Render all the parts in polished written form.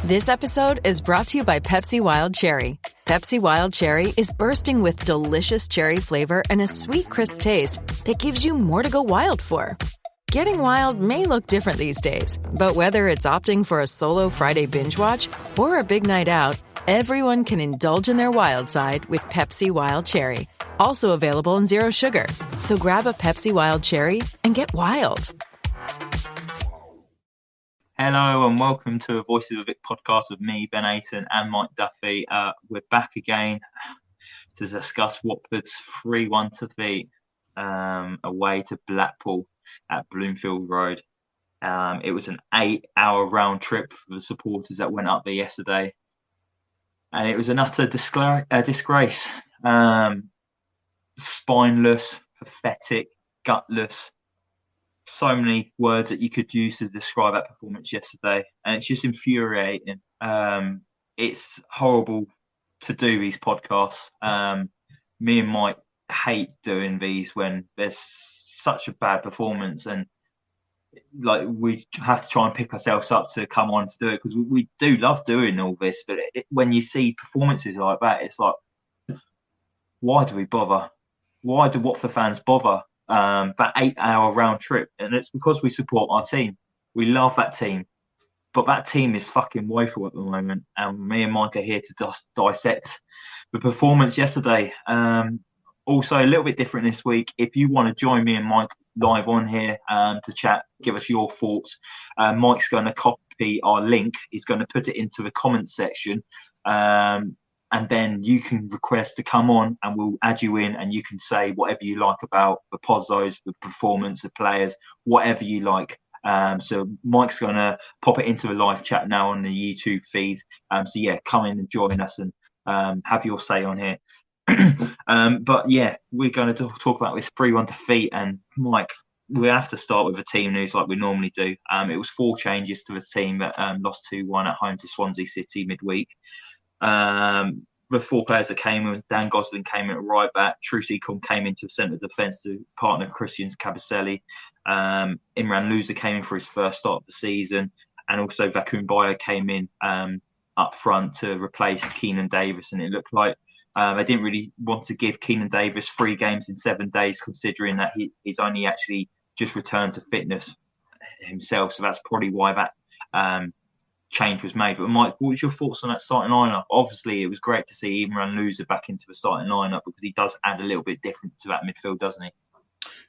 This episode is brought to you by Pepsi Wild Cherry. Pepsi Wild Cherry is bursting with delicious cherry flavor and a sweet, crisp taste that gives you more to go wild for. Getting wild may look different these days, but whether it's opting for a solo Friday binge watch or a big night out, everyone can indulge in their wild side with Pepsi Wild Cherry. Also available in Zero Sugar. So grab a Pepsi Wild Cherry and get wild. Hello and welcome to a Voices of Vic podcast with me, Ben Aiton and Mike Duffy. We're back again to discuss Watford's 3-1 defeat away to Blackpool at Bloomfield Road. It was an 8-hour round trip for the supporters that went up there yesterday. And it was an utter disgrace. Spineless, pathetic, gutless. So many words that you could use to describe that performance yesterday. And it's just infuriating. It's horrible to do these podcasts. Me and Mike hate doing these when there's such a bad performance, and like we have to try and pick ourselves up to come on to do it, because we do love doing all this. But when you see performances like that, it's like, why do we bother? Why do Watford fans bother? That 8-hour round trip, and it's because we support our team. We love that team, but that team is fucking woeful at the moment, and me and Mike are here to just dissect the performance yesterday. Also a little bit different this week. If you want to join me and Mike live on here to chat, give us your thoughts, Mike's going to copy our link. He's going to put it into the comments section, and then you can request to come on and we'll add you in, and you can say whatever you like about the Pozzos, the performance, the players, whatever you like. So Mike's going to pop it into the live chat now on the YouTube feed. So yeah, come in and join us and have your say on here. But yeah, we're going to talk about this 3-1 defeat. And Mike, we have to start with the team news like we normally do. It was 4 changes to the team that lost 2-1 at home to Swansea City midweek. The 4 players that came in, Dan Gosling came in at right back, Trusicon came into centre defence to partner Christian Cabaselli. Imran Louza came in for his first start of the season, and also Vakun Bayo came in up front to replace Keenan Davis. And it looked like they didn't really want to give Keenan Davis 3 games in 7 days, considering that he's only actually just returned to fitness himself. So that's probably why that change was made. But Mike, what was your thoughts on that starting lineup? Obviously, it was great to see Imran Louza back into the starting lineup, because he does add a little bit different to that midfield, doesn't he?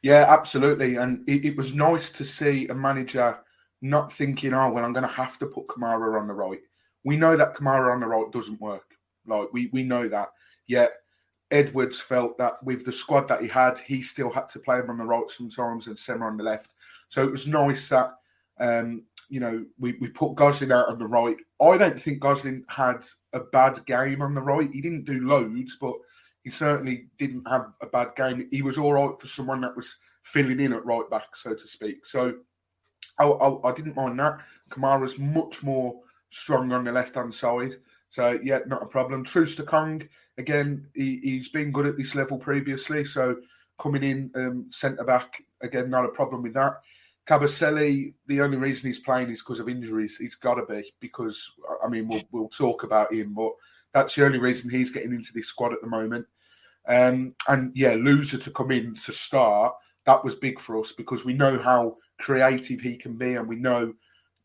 Yeah, absolutely. And it was nice to see a manager not thinking, oh, well, I'm going to have to put Kamara on the right. We know that Kamara on the right doesn't work. Like, we know that. Yet Edwards felt that with the squad that he had, he still had to play him on the right sometimes and Sema on the left. So it was nice that we put Gosling out on the right. I don't think Gosling had a bad game on the right. He didn't do loads, but he certainly didn't have a bad game. He was all right for someone that was filling in at right back, so to speak. So I didn't mind that. Kamara's much more strong on the left-hand side. So, yeah, not a problem. Trusicon, again, he's been good at this level previously. So coming in centre-back, again, not a problem with that. Cabaselli, the only reason he's playing is because of injuries. He's got to be, because, I mean, we'll talk about him, but that's the only reason he's getting into this squad at the moment. And yeah, Louza to come in to start, that was big for us, because we know how creative he can be, and we know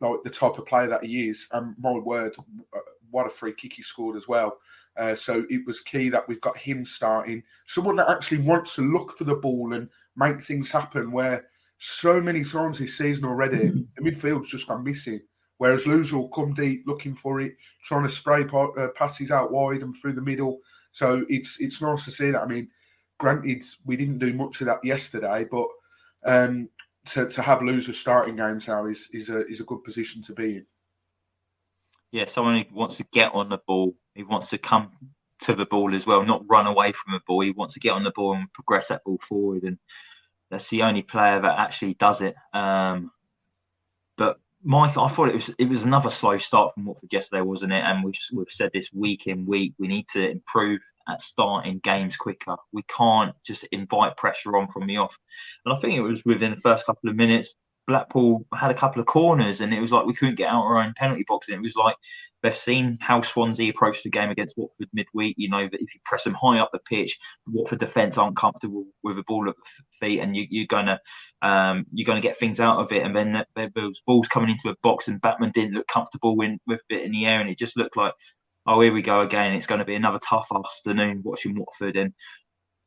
like the type of player that he is. And my word, what a free kick he scored as well. So it was key that we've got him starting. Someone that actually wants to look for the ball and make things happen, where so many times this season already, the midfield's just gone missing. Whereas Louza will come deep looking for it, trying to spray passes out wide and through the middle. So it's nice to see that. I mean, granted, we didn't do much of that yesterday, but to have Louza starting games now is a good position to be in. Yeah, someone who wants to get on the ball. He wants to come to the ball as well, not run away from the ball. He wants to get on the ball and progress that ball forward. And that's the only player that actually does it. But Mike, I thought it was another slow start from Watford yesterday, wasn't it? And we've said this week in week, we need to improve at starting games quicker. We can't just invite pressure on from the off. And I think it was within the first couple of minutes, Blackpool had a couple of corners, and it was like we couldn't get out our own penalty box. And it was like they've seen how Swansea approached the game against Watford midweek. You know that if you press them high up the pitch, the Watford defence aren't comfortable with a ball at the feet, and you're gonna get things out of it. And then there was balls coming into a box, and Batman didn't look comfortable with it in the air, and it just looked like, oh, here we go again. It's going to be another tough afternoon watching Watford. And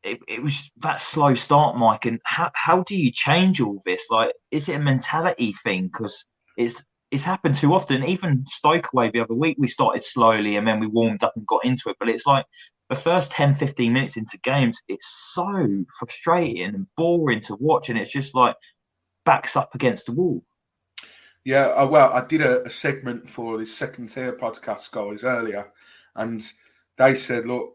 it was that slow start, Mike. And how do you change all this? Like, is it a mentality thing? Because it's happened too often. Even Stoke away the other week, we started slowly and then we warmed up and got into it. But it's like the first 10, 15 minutes into games, it's so frustrating and boring to watch. And it's just like backs up against the wall. Yeah, well, I did a segment for the Second Tier podcast guys earlier, and they said, look,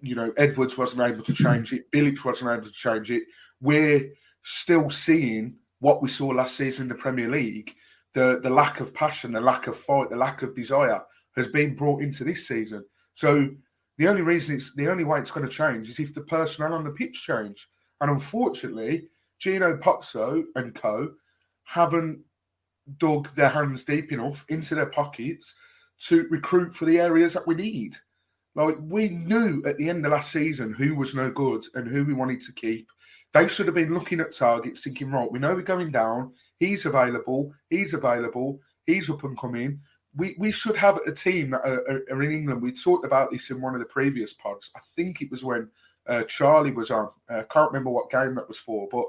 Edwards wasn't able to change it. Bilic wasn't able to change it. We're still seeing what we saw last season in the Premier League. The lack of passion, the lack of fight, the lack of desire has been brought into this season. So the only way it's going to change is if the personnel on the pitch change. And unfortunately, Gino Pozzo and co haven't dug their hands deep enough into their pockets to recruit for the areas that we need. Like, we knew at the end of last season who was no good and who we wanted to keep. They should have been looking at targets, thinking, right, we know we're going down. He's available. He's up and coming. We should have a team that are in England. We talked about this in one of the previous pods. I think it was when Charlie was on. I can't remember what game that was for, but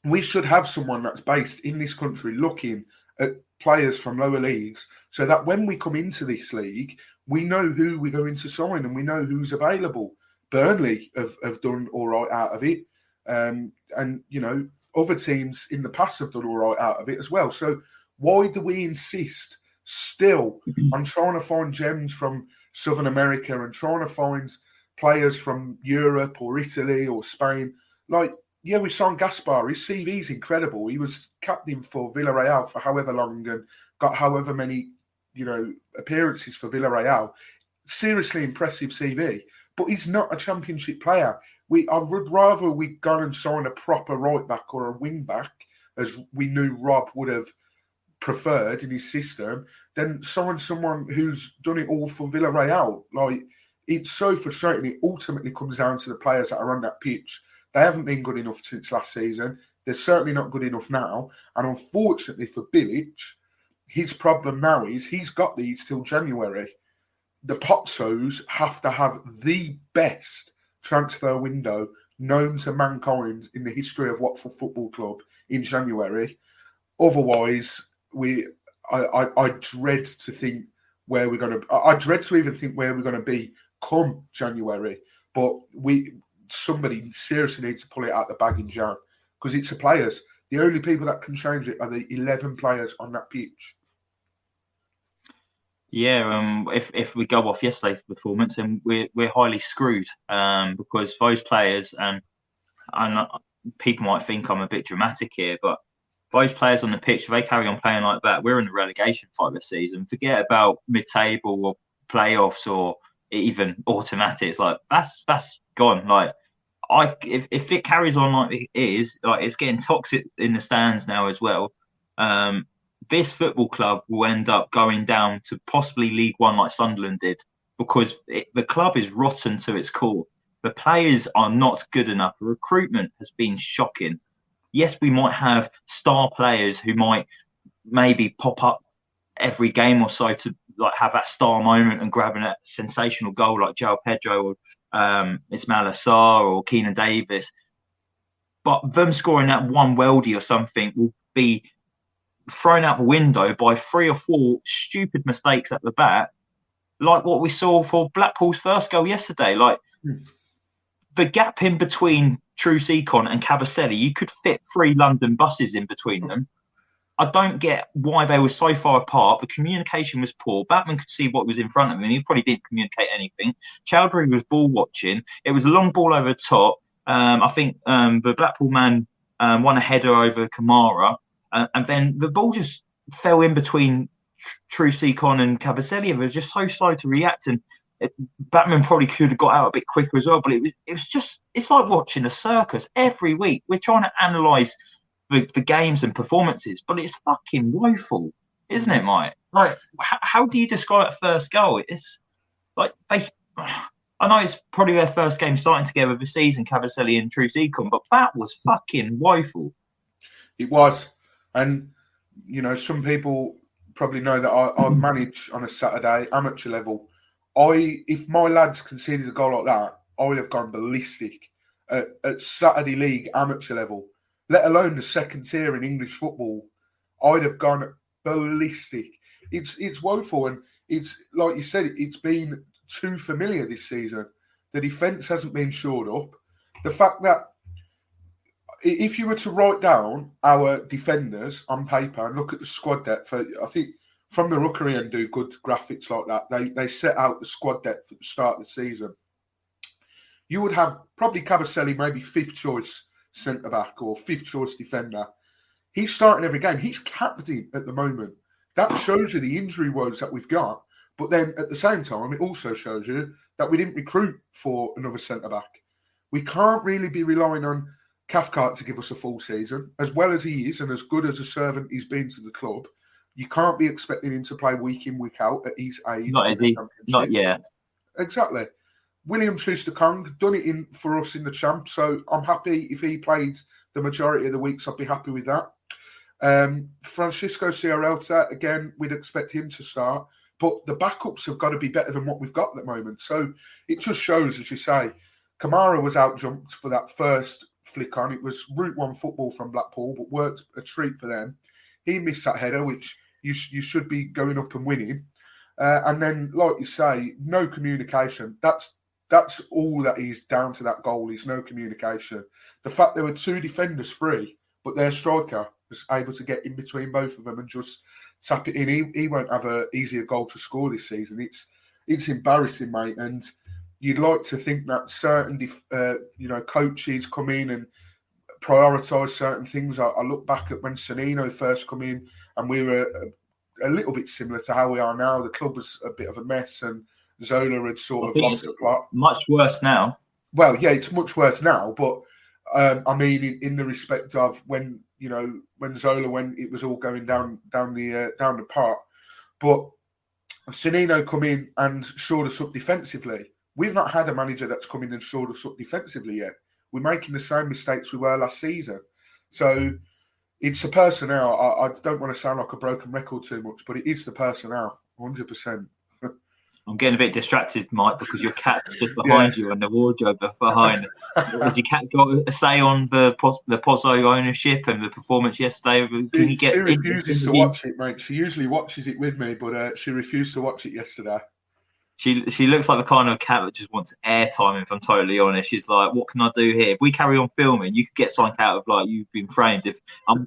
we should have someone that's based in this country looking at players from lower leagues so that when we come into this league, we know who we're going to sign and we know who's available. Burnley have done all right out of it. And, other teams in the past have done all right out of it as well. So why do we insist still on trying to find gems from Southern America and trying to find players from Europe or Italy or Spain? Like, yeah, we signed Gaspar. His CV's incredible. He was captain for Villarreal for however long and got however many, appearances for Villarreal. Seriously impressive CV. But he's not a championship player. I would rather we go and sign a proper right back or a wing back, as we knew Rob would have preferred in his system, than sign someone who's done it all for Villarreal. Like, it's so frustrating. It ultimately comes down to the players that are on that pitch. They haven't been good enough since last season. They're certainly not good enough now. And unfortunately for Bilic, his problem now is he's got these till January. The Pozzos have to have the best transfer window known to mankind in the history of Watford Football Club in January. Otherwise, I dread to think where we're going to. I dread to even think where we're going to be come January. But somebody seriously needs to pull it out the bag in Jan, because it's the players. The only people that can change it are the 11 players on that pitch. Yeah, if we go off yesterday's performance, then we're highly screwed because those players, and people might think I'm a bit dramatic here, but those players on the pitch, if they carry on playing like that, we're in the relegation fight this season. Forget about mid-table or playoffs or even automatics. Like, that's gone. Like, if it carries on like it is, like, it's getting toxic in the stands now as well. This football club will end up going down to possibly League One like Sunderland did, because the club is rotten to its core. The players are not good enough. The recruitment has been shocking. Yes, we might have star players who might maybe pop up every game or so to like have that star moment and grabbing a sensational goal like João Pedro or Ismail Assar or Keenan Davis. But them scoring that one weldy or something will be thrown out the window by 3 or 4 stupid mistakes at the back, like what we saw for Blackpool's first goal yesterday. Like, the gap in between Trusicon and Cavaselli, you could fit 3 London buses in between them. I don't get why they were so far apart. The communication was poor. Batman could see what was in front of him. He probably didn't communicate anything. Chowdhury was ball watching. It was a long ball over the top. I think the Blackpool man won a header over Kamara. And then the ball just fell in between Trusicon and Cavaselli. It was just so slow to react. And Batman probably could have got out a bit quicker as well. But it was just, it's like watching a circus every week. We're trying to analyse the games and performances, but it's fucking woeful, isn't it, Mike? Like, how do you describe that first goal? It's like I know it's probably their first game starting together this season, Cavaselli and Trusicon, but that was fucking woeful. It was. And, some people probably know that I manage on a Saturday amateur level. If my lads conceded a goal like that, I would have gone ballistic at Saturday League amateur level, let alone the second tier in English football. I'd have gone ballistic. It's woeful, and it's like you said, it's been too familiar this season. The defence hasn't been shored up. The fact that if you were to write down our defenders on paper and look at the squad depth, I think from the Rookery and do good graphics like that, they set out the squad depth at the start of the season. You would have probably Cavaselli, maybe fifth choice centre-back or fifth choice defender. He's starting every game. He's captain at the moment. That shows you the injury woes that we've got. But then at the same time, it also shows you that we didn't recruit for another centre-back. We can't really be relying on Cathcart to give us a full season. As well as he is and as good as a servant he's been to the club, you can't be expecting him to play week in, week out at his age. Not yet. Exactly. William Schuster-Kong done it in for us in the champ, so I'm happy if he played the majority of the weeks. I'd be happy with that. Francisco Sierralta, again, we'd expect him to start, but the backups have got to be better than what we've got at the moment. So it just shows, as you say, Kamara was out-jumped for that first flick on. It was Route 1 football from Blackpool, but worked a treat for them. He missed that header, which you should be going up and winning. And then, like you say, no communication. That's all that is down to that goal is no communication. The fact there were two defenders free, but their striker was able to get in between both of them and just tap it in. He won't have an easier goal to score this season. It's embarrassing, mate. And you'd like to think that certain coaches come in and prioritise certain things. I look back at when Sonino first come in, and we were a little bit similar to how we are now. The club was a bit of a mess, and Zola had sort of lost the plot. Much worse now. Well, yeah, it's much worse now. But I mean, in the respect of when Zola, when it was all going down the park. But Sonino come in and shored us up defensively. We've not had a manager that's come in and shored us up defensively yet. We're making the same mistakes we were last season. So it's the personnel. I don't want to sound like a broken record too much, but it is the personnel, 100%. I'm getting a bit distracted, Mike, because your cat's just behind you and the wardrobe behind. Did your cat got a say on the Pozzo ownership and the performance yesterday? She refuses to watch it, mate. She usually watches it with me, but she refused to watch it yesterday. She looks like the kind of cat that just wants airtime, if I'm totally honest. She's like, what can I do here? If we carry on filming, you could get something out of like you've been framed.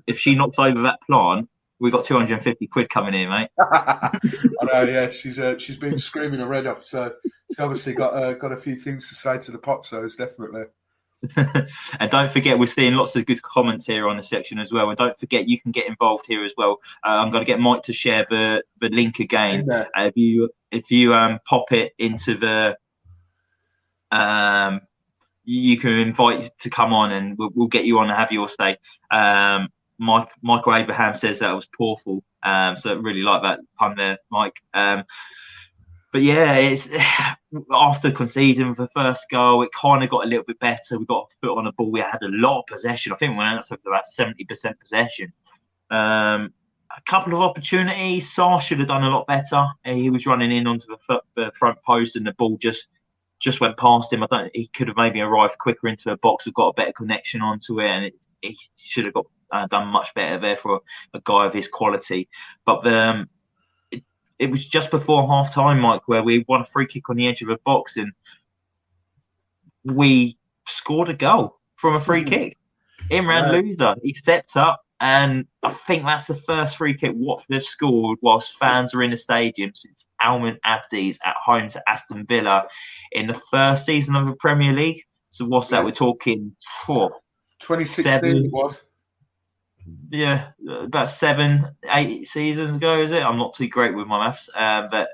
If she knocks over that plant, we got 250 quid coming in, mate. I know, yeah. She's been screaming her head off, so she's obviously got a few things to say to the Pozzos, definitely. And don't forget, we're seeing lots of good comments here on the section as well. And don't forget, you can get involved here as well. I'm going to get Mike to share the link again. If you pop it into the you can invite to come on, and we'll get you on and have your say. Michael Abraham says that was Pawful, so I really like that pun there, Mike. But yeah, it's after conceding the first goal, it kind of got a little bit better. We got a foot on the ball. We had a lot of possession. I think we went up to about 70% possession. A couple of opportunities. Sarr should have done a lot better. He was running in onto the front post, and the ball just went past him. He could have maybe arrived quicker into the box or got a better connection onto it, and he should have got done much better there for a guy of his quality. But it was just before half time, Mike, where we won a free kick on the edge of the box, and we scored a goal from a free kick. Imran Loser, he stepped up, and I think that's the first free kick Watford have scored whilst fans are in the stadium since Alman Abdi's at home to Aston Villa in the first season of the Premier League. So what's that? We're talking 2016 it was. Yeah, about 7-8 seasons ago, is it? I'm not too great with my maths, but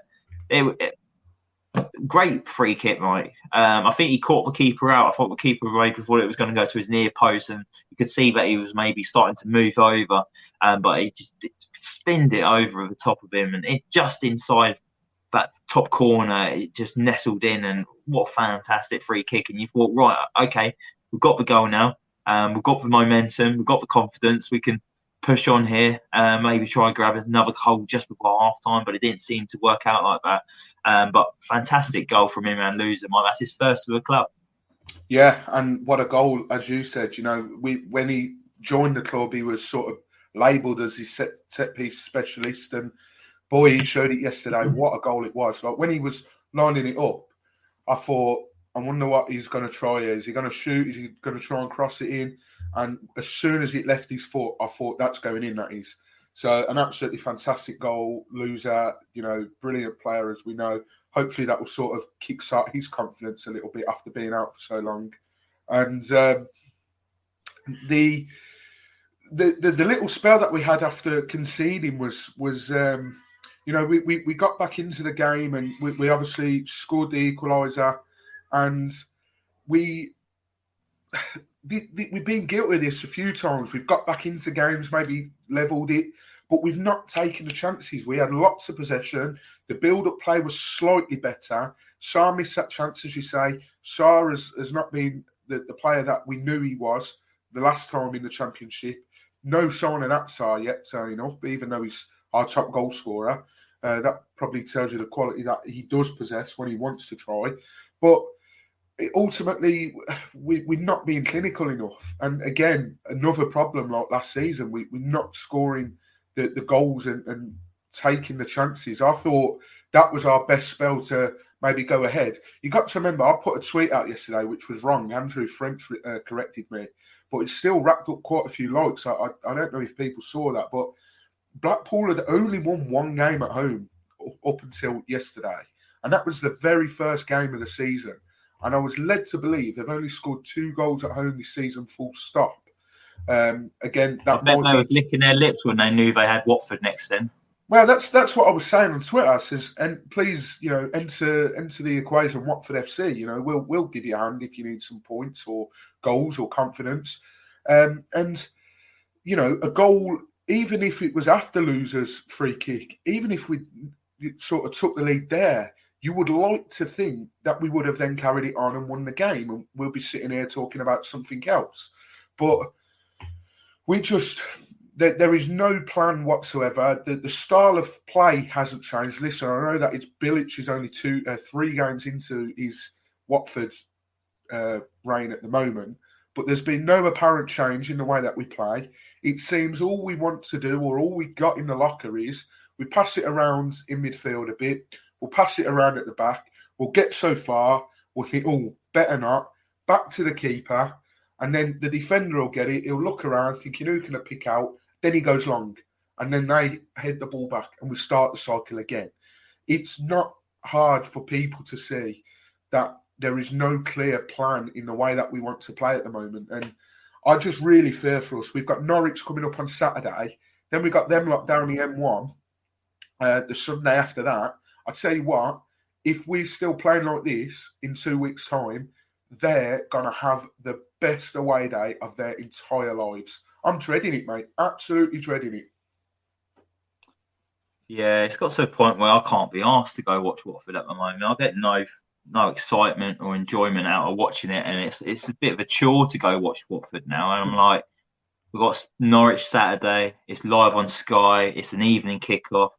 Great free kick, Mike. I think he caught the keeper out. I thought the keeper maybe thought it was going to go to his near post, and you could see that he was maybe starting to move over, but he just spinned it over the top of him, and it just inside that top corner, it just nestled in, and what a fantastic free kick. And you thought, right, okay, we've got the goal now, we've got the momentum, we've got the confidence, we can push on here, maybe try and grab another goal just before half time, but it didn't seem to work out like that. But fantastic goal from him and loser, Mike. That's his first for the club. Yeah, and what a goal, as you said. You know, when he joined the club, he was sort of labelled as his set piece specialist, and boy, he showed it yesterday. What a goal it was! Like when he was lining it up, I thought, I wonder what he's going to try here. Is he going to shoot? Is he going to try and cross it in? And as soon as it left his foot, I thought that's going in. That is. So an absolutely fantastic goal, loser. You know, brilliant player as we know. Hopefully that will sort of kickstart his confidence a little bit after being out for so long. And the little spell that we had after conceding was you know, we got back into the game, and we obviously scored the equaliser, and we've been guilty of this a few times. We've got back into games, maybe levelled it, but we've not taken the chances. We had lots of possession. The build-up play was slightly better. Sarr missed that chance, as you say. Sarr has not been the player that we knew he was the last time in the Championship. No sign of that Sarr yet turning up, even though he's our top goal scorer. That probably tells you the quality that he does possess when he wants to try. But ultimately, we're not being clinical enough. And again, another problem like last season, we're not scoring the goals and taking the chances. I thought that was our best spell to maybe go ahead. You got to remember, I put a tweet out yesterday, which was wrong. Andrew French corrected me, but it still racked up quite a few likes. I don't know if people saw that, but Blackpool had only won one game at home up until yesterday. And that was the very first game of the season. And I was led to believe they've only scored 2 goals at home this season, full stop. Again, that I bet they were licking their lips when they knew they had Watford next then. Well, that's what I was saying on Twitter. I says, and please, you know, enter the equation Watford FC. You know, we'll give you a hand if you need some points or goals or confidence. And you know, a goal, even if it was after losers' free kick, even if we sort of took the lead there, you would like to think that we would have then carried it on and won the game, and we'll be sitting here talking about something else. But we just, there is no plan whatsoever. The style of play hasn't changed. Listen, I know that it's Bilic is only 3 games into his Watford reign at the moment, but there's been no apparent change in the way that we play. It seems all we want to do, or all we got in the locker, is we pass it around in midfield a bit, we'll pass it around at the back, we'll get so far, we'll think, oh, better not, back to the keeper, and then the defender will get it, he'll look around thinking, who can I pick out? Then he goes long, and then they head the ball back, and we start the cycle again. It's not hard for people to see that there is no clear plan in the way that we want to play at the moment, and I just really fear for us. We've got Norwich coming up on Saturday. Then we've got them locked down the M1 the Sunday after that. I tell you what, if we're still playing like this in 2 weeks' time, they're going to have the best away day of their entire lives. I'm dreading it, mate. Absolutely dreading it. Yeah, it's got to a point where I can't be asked to go watch Watford at the moment. I get no excitement or enjoyment out of watching it, and it's a bit of a chore to go watch Watford now. And I'm like, we've got Norwich Saturday, it's live on Sky, it's an evening kickoff.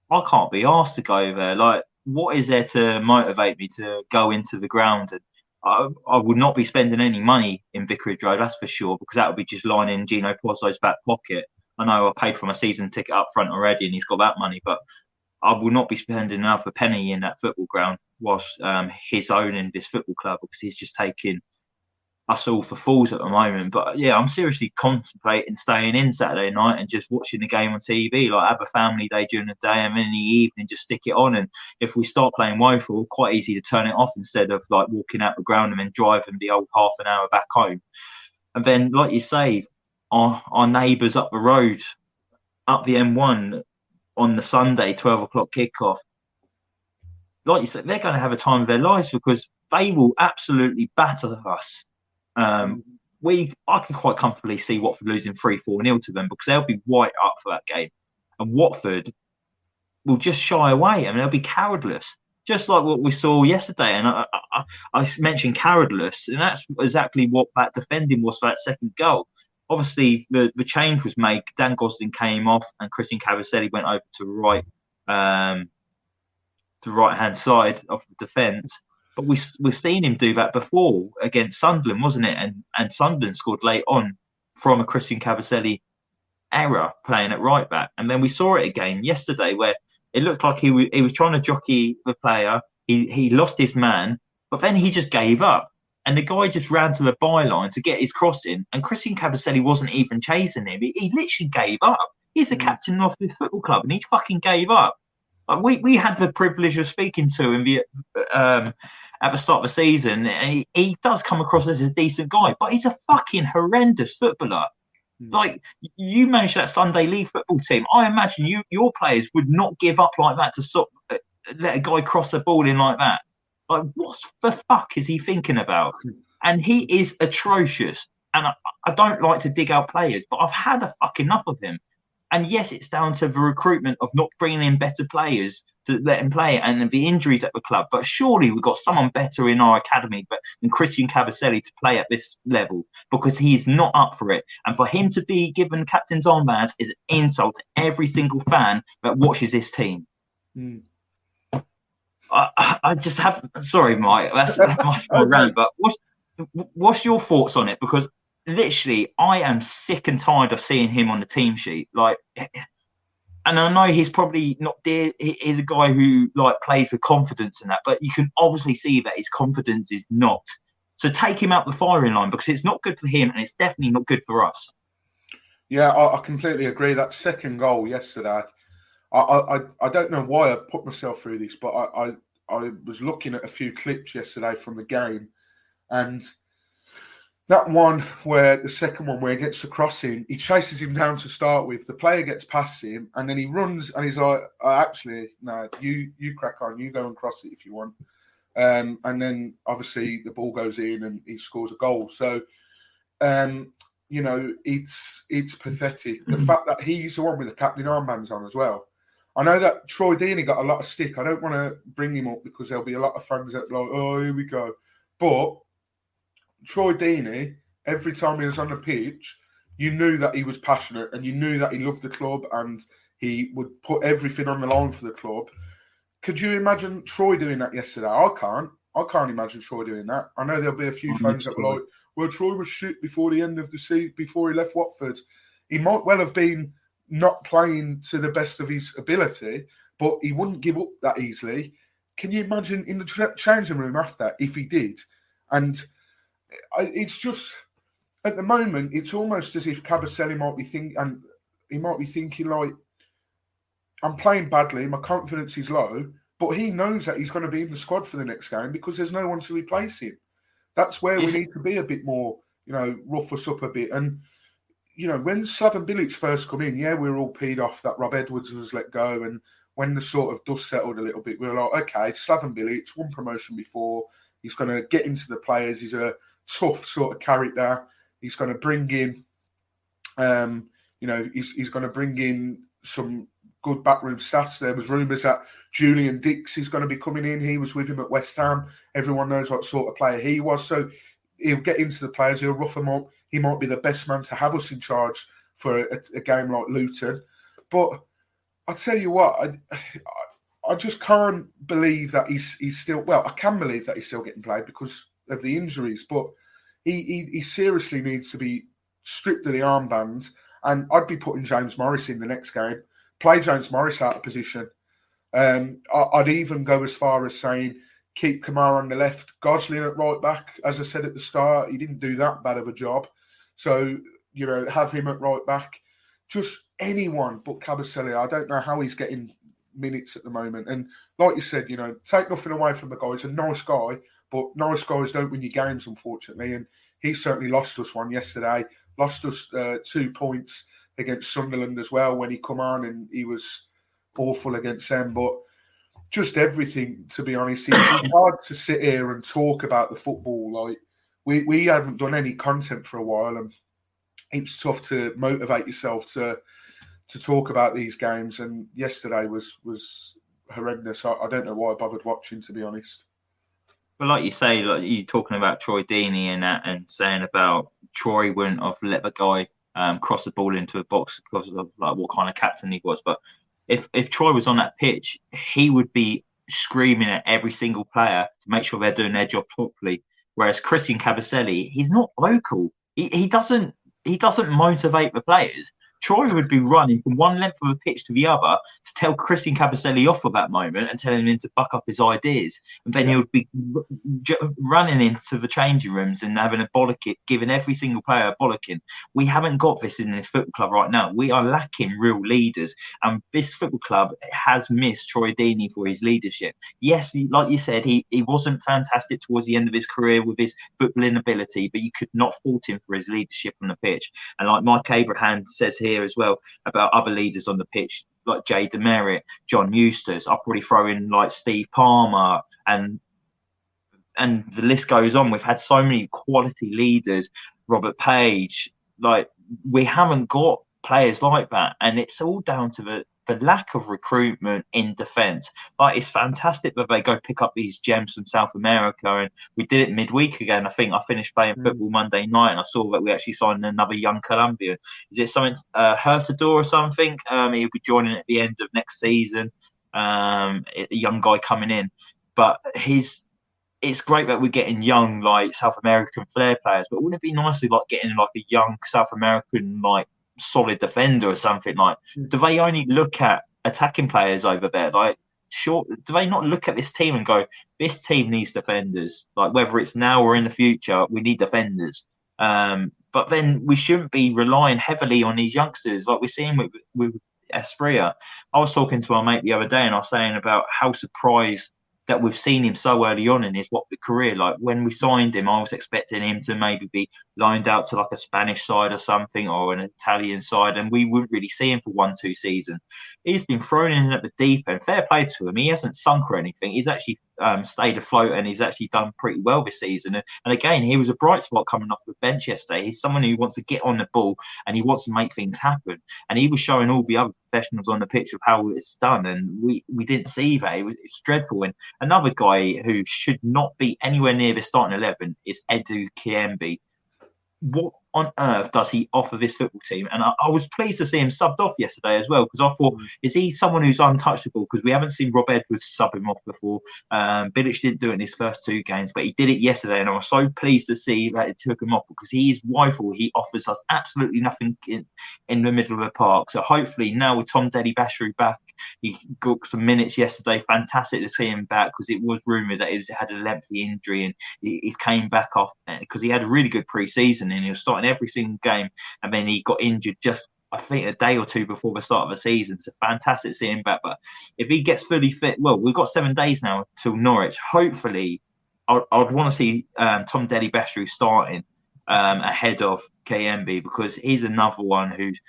I can't be asked to go there. Like, what is there to motivate me to go into the ground? And I would not be spending any money in Vicarage Road, that's for sure, because that would be just lining Gino Pozzo's back pocket. I know I paid for my season ticket up front already, and he's got that money, but I will not be spending another penny in that football ground whilst he's owning this football club, because he's just taking us all for fools at the moment. But yeah, I'm seriously contemplating staying in Saturday night and just watching the game on TV, like have a family day during the day, and then in the evening just stick it on. And if we start playing woeful, quite easy to turn it off instead of like walking out the ground and then driving the old half an hour back home. And then, like you say, our neighbours up the road, up the M1 on the Sunday 12 o'clock kickoff, like you said, they're going to have a time of their lives because they will absolutely batter us. I can quite comfortably see Watford losing 3-4-0 to them because they'll be white up for that game. And Watford will just shy away. I mean, they'll be cowardless, just like what we saw yesterday. And I mentioned cowardless, and that's exactly what that defending was for that second goal. Obviously, the change was made. Dan Gosling came off, and Christian Cavaselli went over to the right-hand side of the defence. But we've seen him do that before against Sunderland, wasn't it? And Sunderland scored late on from a Christian Cavaselli error playing at right back. And then we saw it again yesterday where it looked like he was trying to jockey the player. He lost his man, but then he just gave up. And the guy just ran to the byline to get his cross in. And Christian Cavaselli wasn't even chasing him. He literally gave up. He's the captain of the football club and he fucking gave up. We had the privilege of speaking to him at the start of the season. And he does come across as a decent guy, but he's a fucking horrendous footballer. Like, you manage that Sunday League football team. I imagine your players would not give up like that to let a guy cross the ball in like that. Like, what the fuck is he thinking about? And he is atrocious. And I don't like to dig out players, but I've had a fuck enough of him. And yes, it's down to the recruitment of not bringing in better players to let him play and the injuries at the club. But surely we've got someone better in our academy than Christian Cavaselli to play at this level because he is not up for it. And for him to be given captain's armbands is an insult to every single fan that watches this team. I just have... Sorry, Mike. That's my rant. But what's your thoughts on it? Because literally, I am sick and tired of seeing him on the team sheet. Like, and I know he's probably not there. He's a guy who plays with confidence and that, but you can obviously see that his confidence is not. So take him out the firing line because it's not good for him and it's definitely not good for us. Yeah, I completely agree. That second goal yesterday, I don't know why I put myself through this, but I was looking at a few clips yesterday from the game, and that one where the second one where he gets the crossing, he chases him down to start with. The player gets past him, and then he runs, and he's like, "Actually, no, you crack on, you go and cross it if you want." And then obviously the ball goes in, and he scores a goal. So, it's pathetic. The fact that he's the one with the captain armbands on as well. I know that Troy Deeney got a lot of stick. I don't want to bring him up because there'll be a lot of fans that are like, "Oh, here we go," but Troy Deeney, every time he was on the pitch, you knew that he was passionate and you knew that he loved the club and he would put everything on the line for the club. Could you imagine Troy doing that yesterday? I can't imagine Troy doing that. I know there'll be a few fans that were like, "Well, Troy was shit before the end of the season, before he left Watford." He might well have been not playing to the best of his ability, but he wouldn't give up that easily. Can you imagine in the changing room after if he did? And it's just, at the moment, it's almost as if Cavaselli might be thinking like, "I'm playing badly, my confidence is low," but he knows that he's going to be in the squad for the next game because there's no one to replace him. That's where we need to be a bit more, rough us up a bit. And, when Slaven Bilic first come in, we were all peed off that Rob Edwards was let go. And when the sort of dust settled a little bit, we were like, okay, Slaven Bilic, won promotion before, he's going to get into the players, he's a tough sort of character. He's going to bring in, he's going to bring in some good backroom stats. There was rumours that Julian Dix is going to be coming in. He was with him at West Ham. Everyone knows what sort of player he was. So he'll get into the players. He'll rough them up. He might be the best man to have us in charge for a game like Luton. But I tell you what, I just can't believe that he's still. Well, I can believe that he's still getting played because of the injuries, but he seriously needs to be stripped of the armband. And I'd be putting James Morris in the next game. Play James Morris out of position. I'd even go as far as saying keep Kamara on the left, Gosling at right back. As I said at the start, he didn't do that bad of a job. So, have him at right back. Just anyone but Cavaselli. I don't know how he's getting minutes at the moment. And like you said, take nothing away from the guy. He's a nice guy, but nice guys don't win you games, unfortunately. And he certainly lost us one yesterday. Lost us 2 points against Sunderland as well when he come on and he was awful against them. But just everything, to be honest. It's hard to sit here and talk about the football. Like we haven't done any content for a while, and it's tough to motivate yourself to talk about these games. And yesterday was horrendous. I don't know why I bothered watching, to be honest. But like you say, like you're talking about Troy Deeney and that, and saying about Troy wouldn't have let the guy cross the ball into a box because of like what kind of captain he was. But if Troy was on that pitch, he would be screaming at every single player to make sure they're doing their job properly. Whereas Christian Cabaselli, he's not vocal. He doesn't motivate the players. Troy would be running from one length of a pitch to the other to tell Christian Cabaselli off at that moment and telling him to buck up his ideas. And then he would be running into the changing rooms and having a bollocking, giving every single player a bollocking. We haven't got this in this football club right now. We are lacking real leaders. And this football club has missed Troy Deeney for his leadership. Yes, like you said, he wasn't fantastic towards the end of his career with his footballing ability, but you could not fault him for his leadership on the pitch. And like Mike Abraham says here as well about other leaders on the pitch, like Jay Demerit, John Eustace. I'll probably throw in like Steve Palmer, and the list goes on. We've had so many quality leaders, Robert Page. Like, we haven't got players like that, and it's all down to the lack of recruitment in defence. Like, it's fantastic that they go pick up these gems from South America, and we did it midweek again. I think I finished playing football Monday night, and I saw that we actually signed another young Colombian. Is it something Hurtado or something? He'll be joining at the end of next season. A young guy coming in, but it's great that we're getting young, like South American flair players. But wouldn't it be nicely like getting like a young South American like solid defender or something? Like, do they only look at attacking players over there? Like, sure, do they not look at this team and go, this team needs defenders? Like, whether it's now or in the future, we need defenders. But then we shouldn't be relying heavily on these youngsters like we're seeing with Espria. I was talking to my mate the other day, and I was saying about how surprised that we've seen him so early on in his Watford career. Like, when we signed him, I was expecting him to maybe be loaned out to like a Spanish side or something, or an Italian side, and we wouldn't really see him for 1-2 seasons. He's been thrown in at the deep end. Fair play to him. He hasn't sunk or anything. He's actually stayed afloat, and he's actually done pretty well this season. And again, he was a bright spot coming off the bench yesterday. He's someone who wants to get on the ball, and he wants to make things happen. And he was showing all the other professionals on the pitch of how it's done, and we didn't see that. It's dreadful. And another guy who should not be anywhere near the starting 11 is Edu Kiembe. What on earth does he offer this football team? And I was pleased to see him subbed off yesterday as well, because I thought, is he someone who's untouchable? Because we haven't seen Rob Edwards sub him off before. Bilic didn't do it in his first 2 games, but he did it yesterday, and I was so pleased to see that it took him off, because he is woeful. He offers us absolutely nothing in the middle of the park. So hopefully now with Tom Deddy-Bashru back, he got some minutes yesterday. Fantastic to see him back, because it was rumoured that he had a lengthy injury, and he came back off because he had a really good pre-season, and he was starting every single game, and then he got injured just, I think, a day or 2 before the start of the season. So fantastic to see him back. But if he gets fully fit, well, we've got 7 days now till Norwich. Hopefully, I'd want to see Tom Deddy-Bashru starting ahead of KMB, because he's another one who's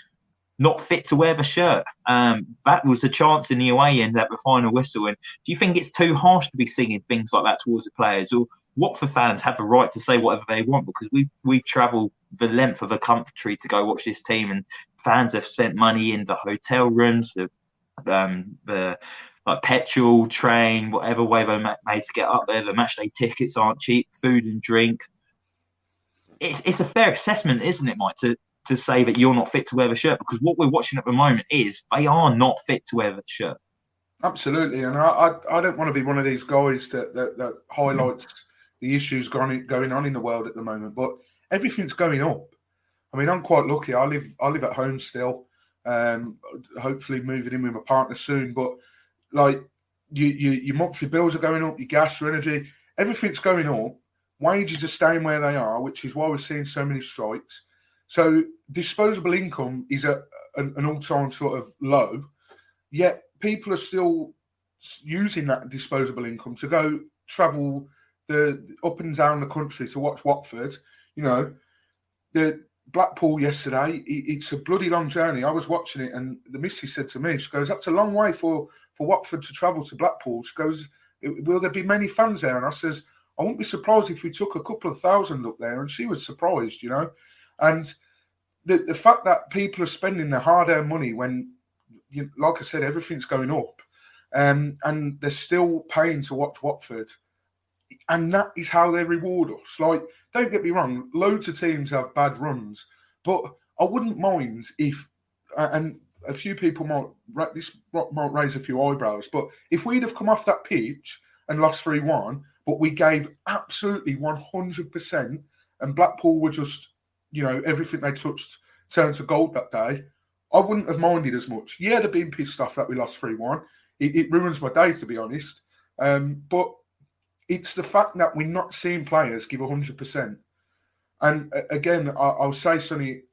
not fit to wear the shirt. That was a chance in the away end at the final whistle. And do you think it's too harsh to be singing things like that towards the players? Or Watford fans have the right to say whatever they want, because we travel the length of the country to go watch this team, and fans have spent money in the hotel rooms, the like petrol, train, whatever way they made to get up there. The match day tickets aren't cheap, food and drink. It's a fair assessment, isn't it, Mike, to say that you're not fit to wear the shirt, because what we're watching at the moment is they are not fit to wear the shirt. Absolutely, and I don't want to be one of these guys that highlights the issues going on in the world at the moment, but everything's going up. I mean, I'm quite lucky. I live at home still. Hopefully moving in with my partner soon. But like your monthly bills are going up, your gas, your energy, everything's going up. Wages are staying where they are, which is why we're seeing so many strikes. So disposable income is at an all-time sort of low. Yet people are still using that disposable income to go travel the up and down the country to watch Watford. You know, Blackpool yesterday, it's a bloody long journey. I was watching it, and the missus said to me, she goes, "That's a long way for Watford to travel to Blackpool." She goes, "Will there be many fans there?" And I says, "I wouldn't be surprised if we took a couple of thousand up there." And she was surprised, you know. And the fact that people are spending their hard-earned money when, like I said, everything's going up, and they're still paying to watch Watford. And that is how they reward us. Like, don't get me wrong, loads of teams have bad runs, but I wouldn't mind if, and a few people might raise a few eyebrows, but if we'd have come off that pitch and lost 3-1, but we gave absolutely 100%, and Blackpool were just, everything they touched turned to gold that day, I wouldn't have minded as much. Yeah, they've been pissed off that we lost 3-1. It ruins my day, to be honest. But it's the fact that we're not seeing players give 100%. And again, I'll say something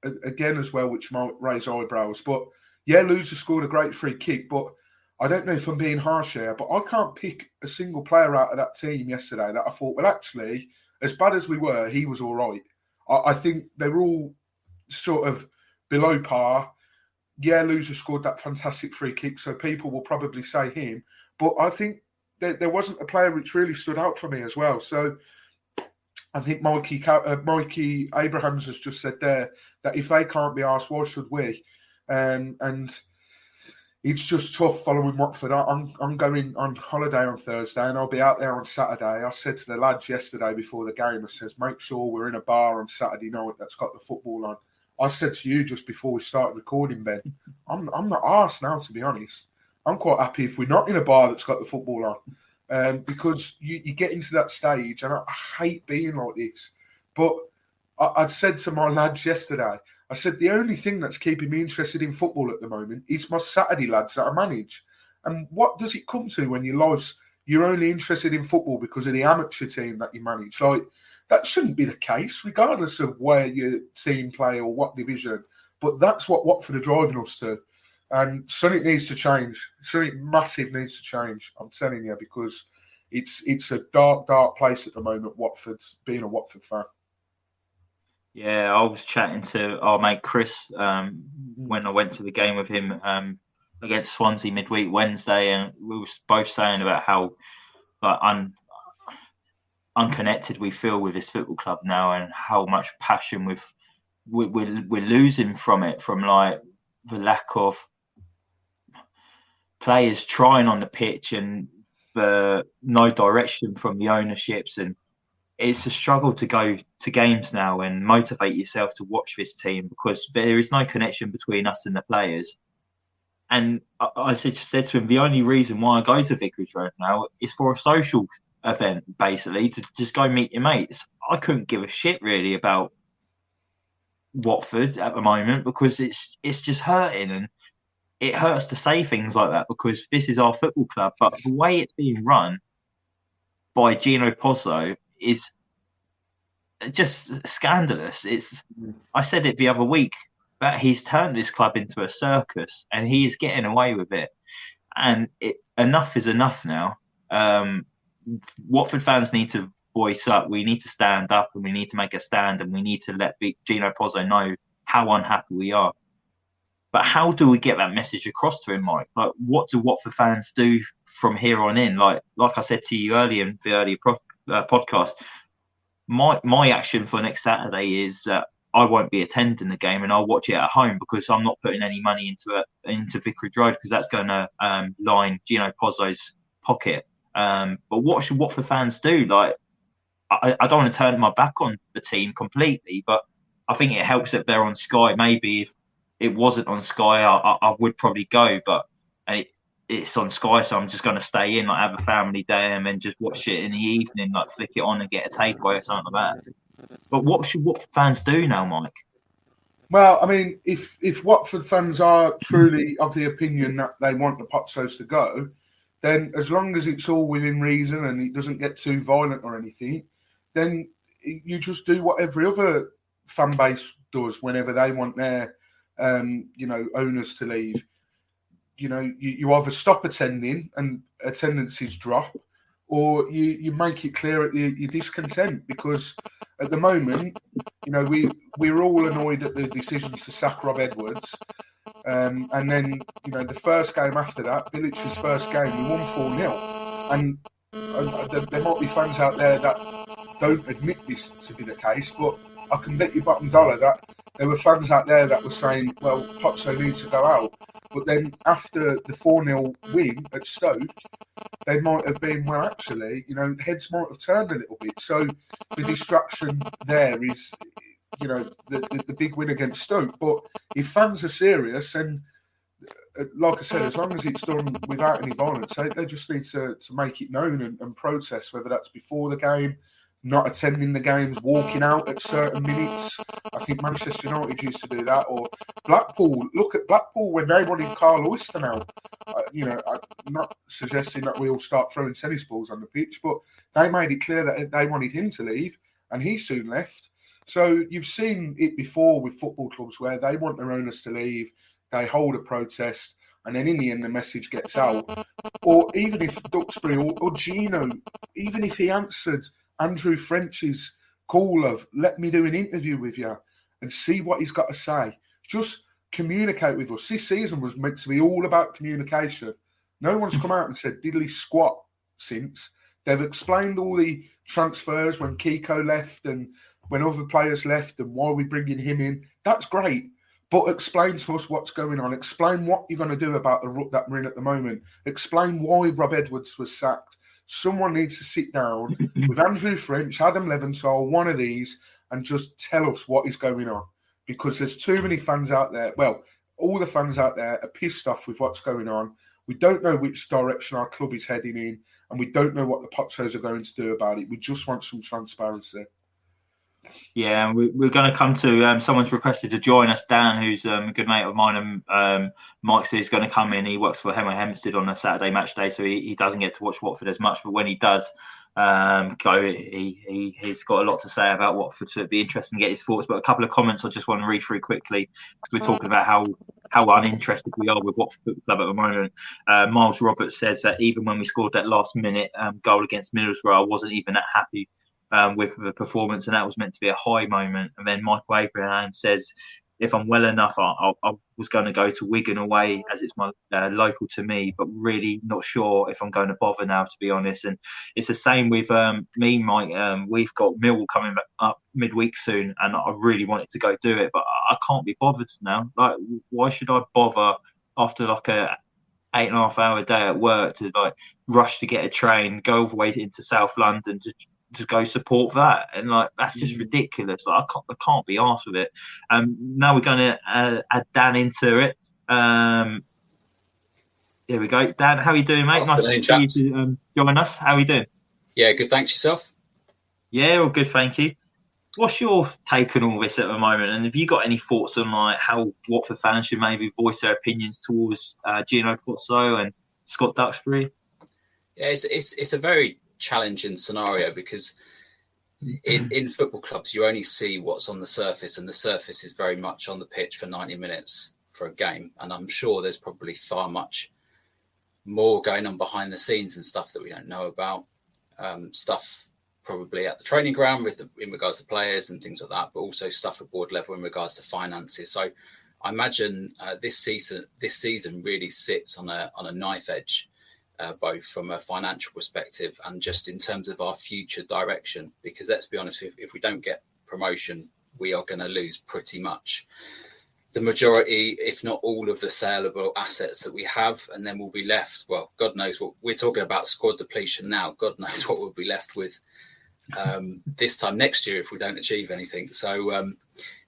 again as well, which might raise eyebrows. But yeah, Loser scored a great free kick. But I don't know if I'm being harsh here, but I can't pick a single player out of that team yesterday that I thought, well, actually, as bad as we were, he was all right. I think they were all sort of below par. Yeah, Loser scored that fantastic free kick, so people will probably say him. But I think there wasn't a player which really stood out for me as well. So I think Mikey Abrahams has just said there that if they can't be asked, why should we? And it's just tough following Watford. I'm going on holiday on Thursday and I'll be out there on Saturday. I said to the lads yesterday before the game, I says, make sure we're in a bar on Saturday night that's got the football on. I said to you just before we started recording, Ben, I'm not arsed now, to be honest. I'm quite happy if we're not in a bar that's got the football on, because you get into that stage, and I hate being like this. But I said to my lads yesterday, I said, the only thing that's keeping me interested in football at the moment is my Saturday lads that I manage. And what does it come to when you're only interested in football because of the amateur team that you manage? Like, that shouldn't be the case, regardless of where your team play or what division. But that's what Watford are driving us to. And something needs to change. Something massive needs to change. I'm telling you, because it's a dark, dark place at the moment, Watford's being a Watford fan. Yeah, I was chatting to our mate Chris when I went to the game with him against Swansea midweek Wednesday, and we were both saying about how unconnected we feel with this football club now, and how much passion we're losing from it, from like the lack of players trying on the pitch and no direction from the ownerships. And it's a struggle to go to games now and motivate yourself to watch this team, because there is no connection between us and the players. And I said to him, the only reason why I go to Vicarage Road now is for a social event, basically, to just go meet your mates. I couldn't give a shit really about Watford at the moment, because it's just hurting, and it hurts to say things like that because this is our football club. But the way it's being run by Gino Pozzo is just scandalous. I said it the other week that he's turned this club into a circus, and he is getting away with it. And enough is enough now. Watford fans need to voice up. We need to stand up, and we need to make a stand, and we need to let Gino Pozzo know how unhappy we are. But how do we get that message across to him, Mike? Like, what do Watford fans do from here on in? Like I said to you earlier in the earlier podcast, my action for next Saturday is I won't be attending the game, and I'll watch it at home, because I'm not putting any money into Vicarage Road, because that's going to line Gino Pozzo's pocket. But what should Watford fans do? Like, I don't want to turn my back on the team completely, but I think it helps that they're on Sky. Maybe if it wasn't on Sky, I would probably go, but it's on Sky, so I'm just going to stay in, like have a family day, and then just watch it in the evening, like flick it on and get a takeaway or something like that. But what should Watford fans do now, Mike? Well, I mean, if Watford fans are truly of the opinion that they want the Pozzos to go, then as long as it's all within reason and it doesn't get too violent or anything, then you just do what every other fan base does whenever they want their owners to leave. You either stop attending and attendances drop, or you make it clear that you're discontent, because at the moment, we were all annoyed at the decisions to sack Rob Edwards. And then, the first game after that, Billich's first game, we won 4-0. And there might be fans out there that don't admit this to be the case, but I can bet you bottom dollar that there were fans out there that were saying, well, Pozzo needs to go out. But then after the 4-0 win at Stoke, they might have been, well, actually, heads might have turned a little bit. So the distraction there is, the big win against Stoke. But if fans are serious, and like I said, as long as it's done without any violence, they just need to make it known and protest, whether that's before the game, not attending the games, walking out at certain minutes. I think Manchester United used to do that, or Blackpool. Look at Blackpool when they wanted Carl Oyster out. I'm not suggesting that we all start throwing tennis balls on the pitch, but they made it clear that they wanted him to leave, and he soon left. So you've seen it before with football clubs where they want their owners to leave, they hold a protest, and then in the end the message gets out. Or even if Duxbury or Gino, even if he answered Andrew French's call of, let me do an interview with you and see what he's got to say. Just communicate with us. This season was meant to be all about communication. No one's come out and said diddly squat since. They've explained all the transfers when Kiko left and when other players left and why we're bringing him in. That's great. But explain to us what's going on. Explain what you're going to do about the rut that we're in at the moment. Explain why Rob Edwards was sacked. Someone needs to sit down with Andrew French, Adam Leventhal, one of these, and just tell us what is going on. Because there's too many fans out there. Well, all the fans out there are pissed off with what's going on. We don't know which direction our club is heading in, and we don't know what the Pozzos are going to do about it. We just want some transparency. Yeah, and we're going to come to someone's requested to join us. Dan, who's a good mate of mine, and Mike is going to come in. He works for Hempstead on a Saturday match day, so he doesn't get to watch Watford as much. But when he does go, he's got a lot to say about Watford, so it'd be interesting to get his thoughts. But a couple of comments I just want to read through quickly, because we're talking about how uninterested we are with Watford Football Club at the moment. Miles Roberts says that even when we scored that last-minute goal against Middlesbrough, I wasn't even that happy with the performance, and that was meant to be a high moment. And then Michael Abraham says, if I'm well enough, I was going to go to Wigan away, as it's my local to me, but really not sure if I'm going to bother now, to be honest. And it's the same with me, Mike. We've got Millwall coming back up midweek soon, and I really wanted to go do it, but I can't be bothered now. Like, why should I bother after like a 8.5 hour day at work to like rush to get a train, go all the way into South London to go support that? And like, that's just ridiculous. Like, I can't be arsed with it. Now we're going to add Dan into it. Here we go. Dan, how are you doing, mate? Nice to see you to join us. How are you doing? Yeah, good. Thanks. Yourself? Yeah, all good. Thank you. What's your take on all this at the moment? And have you got any thoughts on like how Watford fans should maybe voice their opinions towards Gino Pozzo and Scott Duxbury? Yeah, it's a very challenging scenario, because in football clubs you only see what's on the surface, and the surface is very much on the pitch for 90 minutes for a game, and I'm sure there's probably far much more going on behind the scenes and stuff that we don't know about, stuff probably at the training ground in regards to players and things like that, but also stuff at board level in regards to finances. So I imagine this season really sits on a knife edge, both from a financial perspective and just in terms of our future direction. Because let's be honest, if we don't get promotion, we are going to lose pretty much the majority, if not all, of the saleable assets that we have, and then we'll be left, well, God knows what we're talking about, squad depletion now. God knows what we'll be left with this time next year if we don't achieve anything. So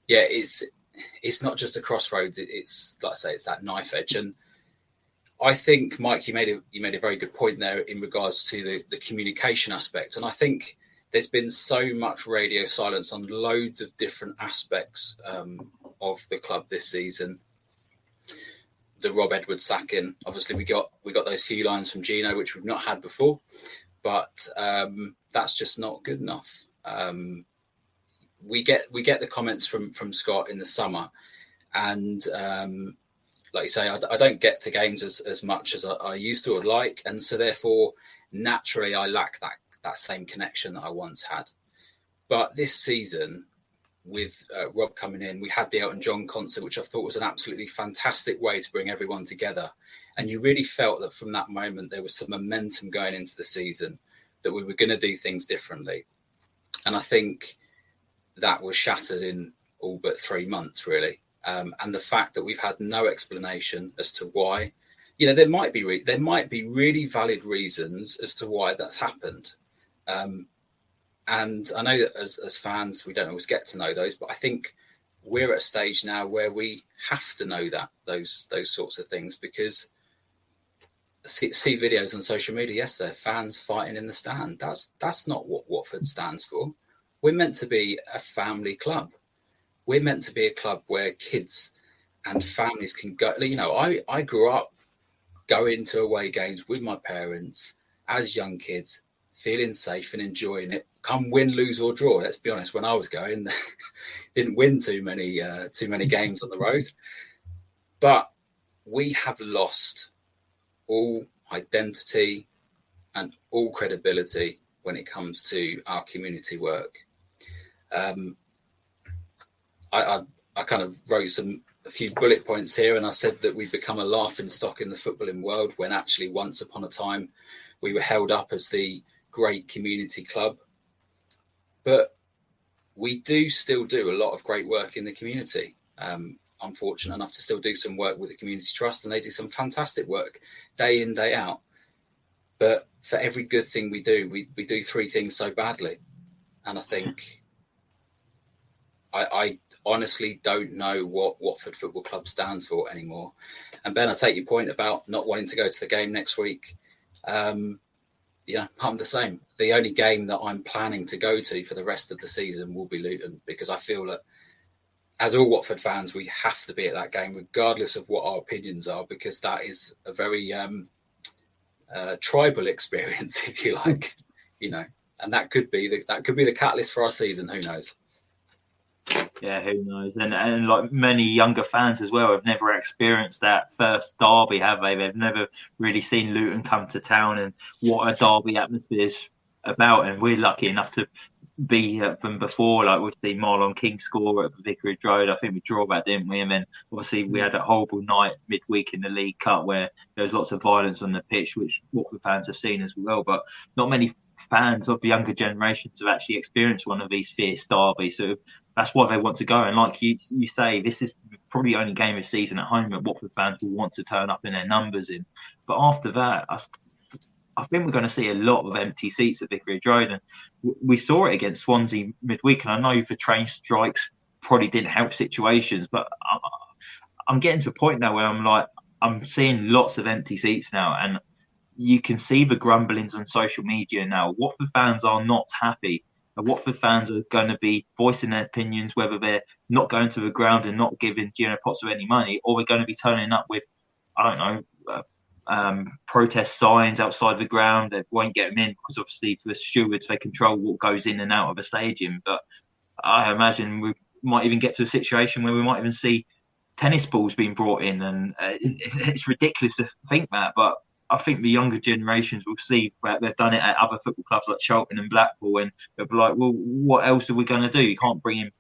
yeah, it's not just a crossroads. It's like I say, it's that knife edge. And I think, Mike, you made a very good point there in regards to the communication aspect. And I think there's been so much radio silence on loads of different aspects of the club this season. The Rob Edwards sacking, obviously we got those few lines from Gino, which we've not had before, but that's just not good enough. We get the comments from Scott in the summer, and like you say, I don't get to games as much as I used to or like, and so therefore naturally I lack that same connection that I once had. But this season, with Rob coming in, we had the Elton John concert, which I thought was an absolutely fantastic way to bring everyone together. And you really felt that from that moment, there was some momentum going into the season, that we were going to do things differently. And I think that was shattered in all but 3 months, really. And the fact that we've had no explanation as to why, there might be really valid reasons as to why that's happened. And I know that as fans, we don't always get to know those, but I think we're at a stage now where we have to know that those sorts of things, because see videos on social media yesterday, fans fighting in the stand. That's not what Watford stands for. We're meant to be a family club. We're meant to be a club where kids and families can go. I grew up going to away games with my parents as young kids, feeling safe and enjoying it. Come win, lose or draw. Let's be honest. When I was going, didn't win too many games on the road. But we have lost all identity and all credibility when it comes to our community work. I kind of wrote a few bullet points here, and I said that we've become a laughing stock in the footballing world, when actually once upon a time we were held up as the great community club. But we do still do a lot of great work in the community. I'm fortunate enough to still do some work with the Community Trust, and they do some fantastic work day in, day out. But for every good thing we do, we do 3 things so badly. And I think I honestly don't know what Watford Football Club stands for anymore. And Ben, I take your point about not wanting to go to the game next week. I'm the same. The only game that I'm planning to go to for the rest of the season will be Luton, because I feel that as all Watford fans, we have to be at that game, regardless of what our opinions are, because that is a very tribal experience, if you like, and that could be the catalyst for our season. Who knows? Yeah, who knows? And like many younger fans as well have never experienced that first derby, have they? They've never really seen Luton come to town and what a derby atmosphere is about. And we're lucky enough to be from before. Like we've seen Marlon King score at Vicarage Road. I think we draw that, didn't we? And then obviously we had a horrible night midweek in the League Cup where there was lots of violence on the pitch, which Watford fans have seen as well. But not many fans of the younger generations have actually experienced one of these fierce derbies. So that's why they want to go. And like you say, this is probably the only game of the season at home that Watford fans will want to turn up in their numbers in. But after that, I think we're going to see a lot of empty seats at Vicarage Road. And we saw it against Swansea midweek. And I know the train strikes probably didn't help situations, but I'm getting to a point now where I'm seeing lots of empty seats now. And you can see the grumblings on social media now. Watford fans are not happy. The Watford fans are going to be voicing their opinions, whether they're not going to the ground and not giving Gino Pozzo any money, or they're going to be turning up with, protest signs outside the ground that won't get them in, because obviously for the stewards, they control what goes in and out of the stadium. But I imagine we might even get to a situation where we might even see tennis balls being brought in, and it's ridiculous to think that, but I think the younger generations will see that they've done it at other football clubs like Charlton and Blackpool, and they'll be like, well, what else are we going to do? You can't bring in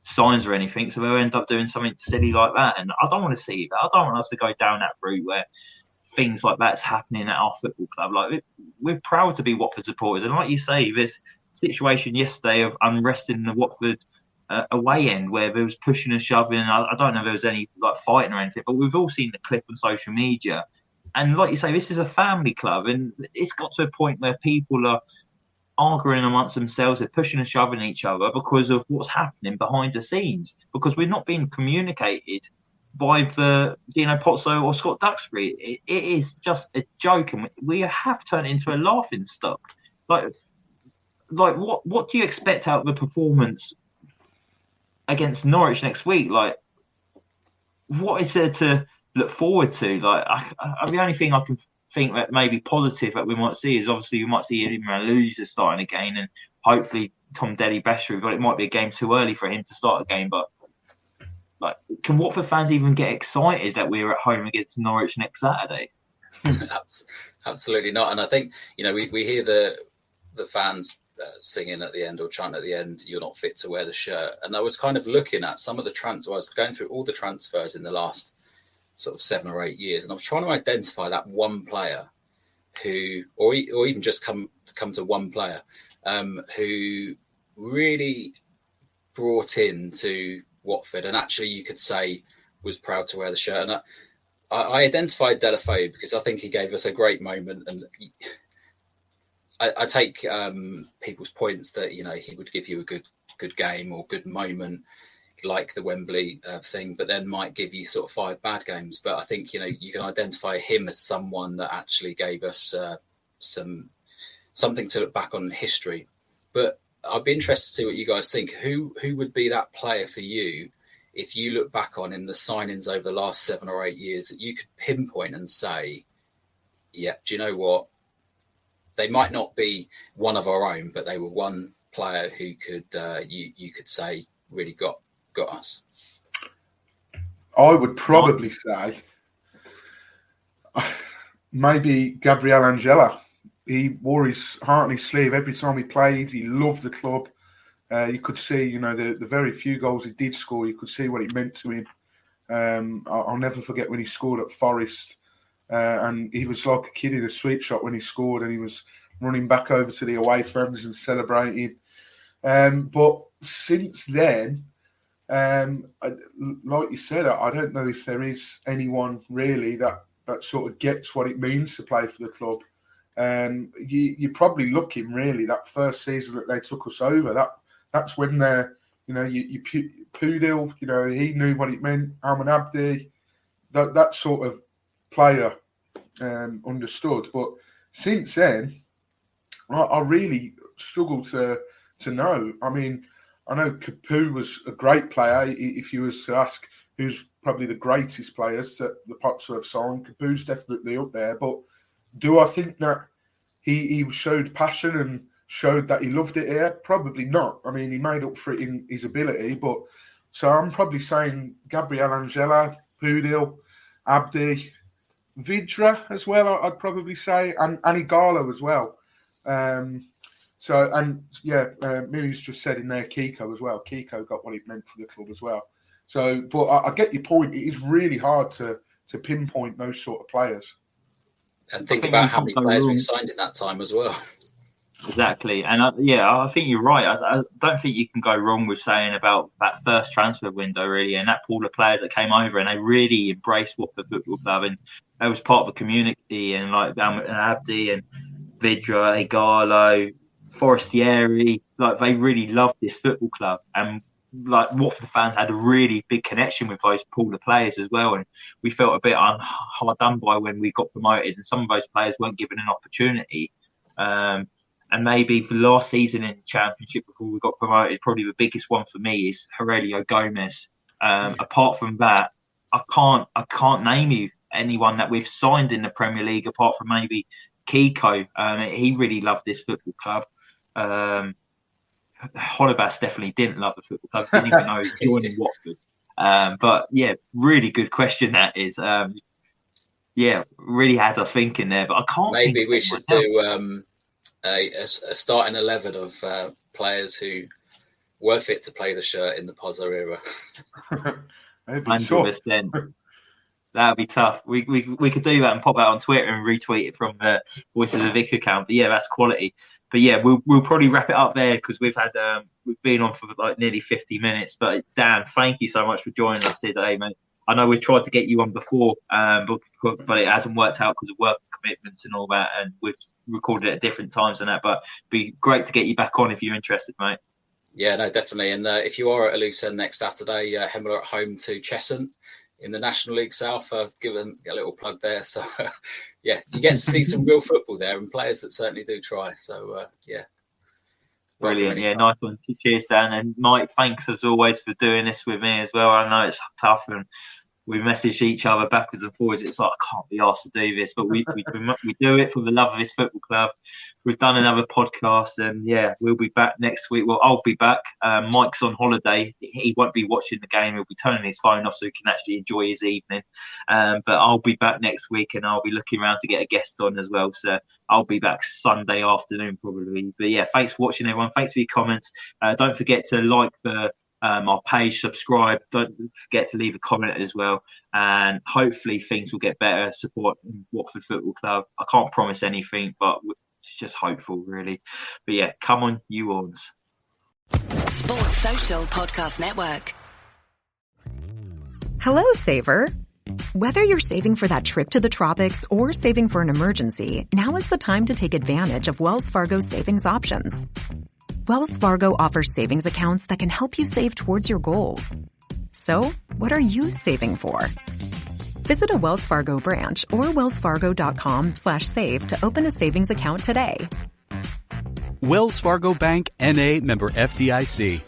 signs or anything, so they'll end up doing something silly like that. And I don't want to see that. I don't want us to go down that route where things like that's happening at our football club. Like, we're proud to be Watford supporters, and like you say, this situation yesterday of unrest in the Watford away end where there was pushing and shoving, and I don't know if there was any like fighting or anything, but we've all seen the clip on social media. And like you say, this is a family club, and it's got to a point where people are arguing amongst themselves, they're pushing and shoving each other because of what's happening behind the scenes, because we're not being communicated by the Gino Pozzo or Scott Duxbury. It is just a joke, and we have turned it into a laughing stock. Like what do you expect out of the performance against Norwich next week? Like, what is there to look forward to? Like, the only thing I can think that maybe positive that we might see is obviously we might see Imran Loser starting again, and hopefully Tom Delhi Beshri, but it might be a game too early for him to start a game. But like, can Watford fans even get excited that we're at home against Norwich next Saturday? Absolutely not. And I think, we hear the fans singing at the end or chanting at the end, "You're not fit to wear the shirt." And I was kind of looking at some of the transfers. I was going through all the transfers in the last sort of 7 or 8 years, and I was trying to identify that one player who, or even just come to one player who really brought into Watford and actually you could say was proud to wear the shirt. And I identified Deulofeu because I think he gave us a great moment, and I take people's points that he would give you a good game or good moment, like the Wembley thing, but then might give you sort of 5 bad games. But I think you can identify him as someone that actually gave us something to look back on in history. But I'd be interested to see what you guys think. Who would be that player for you if you look back on in the signings over the last 7 or 8 years that you could pinpoint and say, yeah, do you know what? They might not be one of our own, but they were one player who could you could say really got us. I would probably say maybe Gabriel Angela. He wore his heart on his sleeve every time he played. He loved the club. You could see, the very few goals he did score, you could see what it meant to him. I'll never forget when he scored at Forest. And he was like a kid in a sweet shop when he scored, and he was running back over to the away fans and celebrating. But since then, like you said, I don't know if there is anyone really that sort of gets what it means to play for the club. You're probably looking really that first season that they took us over. That's when they're, Pudil, he knew what it meant. Alman Abdi, that sort of player understood. But since then, I really struggle to know. I mean, I know Capoue was a great player. If you was to ask who's probably the greatest players that the Pots have signed, Capoue's definitely up there. But do I think that he showed passion and showed that he loved it here? Probably not. I mean, he made up for it in his ability. But so I'm probably saying Gabriel Angela, Pudil, Abdi, Vidra as well, I'd probably say, and Igalo as well. Miri's just said in there Kiko as well. Kiko got what it meant for the club as well. So, but I get your point. It is really hard to pinpoint those sort of players. And think about how many players we've signed in that time as well. Exactly. And I think you're right. I don't think you can go wrong with saying about that first transfer window, really, and that pool of players that came over and they really embraced Watford Football Club, and they was part of a community, and like Abdi and Vidra, Igalo, Forestieri, like they really loved this football club, and like Watford fans had a really big connection with those pool of players as well, and we felt a bit hard done by when we got promoted, and some of those players weren't given an opportunity. And maybe for last season in the Championship before we got promoted, probably the biggest one for me is Aurelio Gomez. Apart from that, I can't name you anyone that we've signed in the Premier League apart from maybe Kiko. He really loved this football club. Holebas definitely didn't love the football club. Didn't even know he was joining Watford. But yeah, really good question that is. Really had us thinking there. But I can't. Maybe we should do a starting 11 of players who were fit to play the shirt in the Pozzo era. 100%. That'd be tough. We could do that and pop out on Twitter and retweet it from the Voice of the Vic account. But yeah, that's quality. But yeah, we'll probably wrap it up there because we've been on for like nearly 50 minutes. But Dan, thank you so much for joining us today, mate. I know we've tried to get you on before, but it hasn't worked out because of work commitments and all that, and we've recorded at different times and that. But it'd be great to get you back on if you're interested, mate. Yeah, no, definitely. And if you are at a loose end next Saturday, Hemel are at home to Cheshunt in the National League South. I've given a little plug there. So, you get to see some real football there and players that certainly do try. So, Brilliant. Yeah, nice one. Cheers, Dan. And Mike, thanks as always for doing this with me as well. I know it's tough and we message each other backwards and forwards. It's like, I can't be asked to do this, but we do it for the love of this football club. We've done another podcast, and yeah, we'll be back next week. Well, I'll be back. Mike's on holiday. He won't be watching the game. He'll be turning his phone off so he can actually enjoy his evening. But I'll be back next week, and I'll be looking around to get a guest on as well. So I'll be back Sunday afternoon probably. But yeah, thanks for watching, everyone. Thanks for your comments. Don't forget to like our page, subscribe. Don't forget to leave a comment as well. And hopefully things will get better. Support Watford Football Club. I can't promise anything, but it's just hopeful, really. But yeah, come on, you Orns. Sports Social Podcast Network. Hello, Saver. Whether you're saving for that trip to the tropics or saving for an emergency, now is the time to take advantage of Wells Fargo's savings options. Wells Fargo offers savings accounts that can help you save towards your goals. So, what are you saving for? Visit a Wells Fargo branch or wellsfargo.com/save to open a savings account today. Wells Fargo Bank, N.A., member FDIC.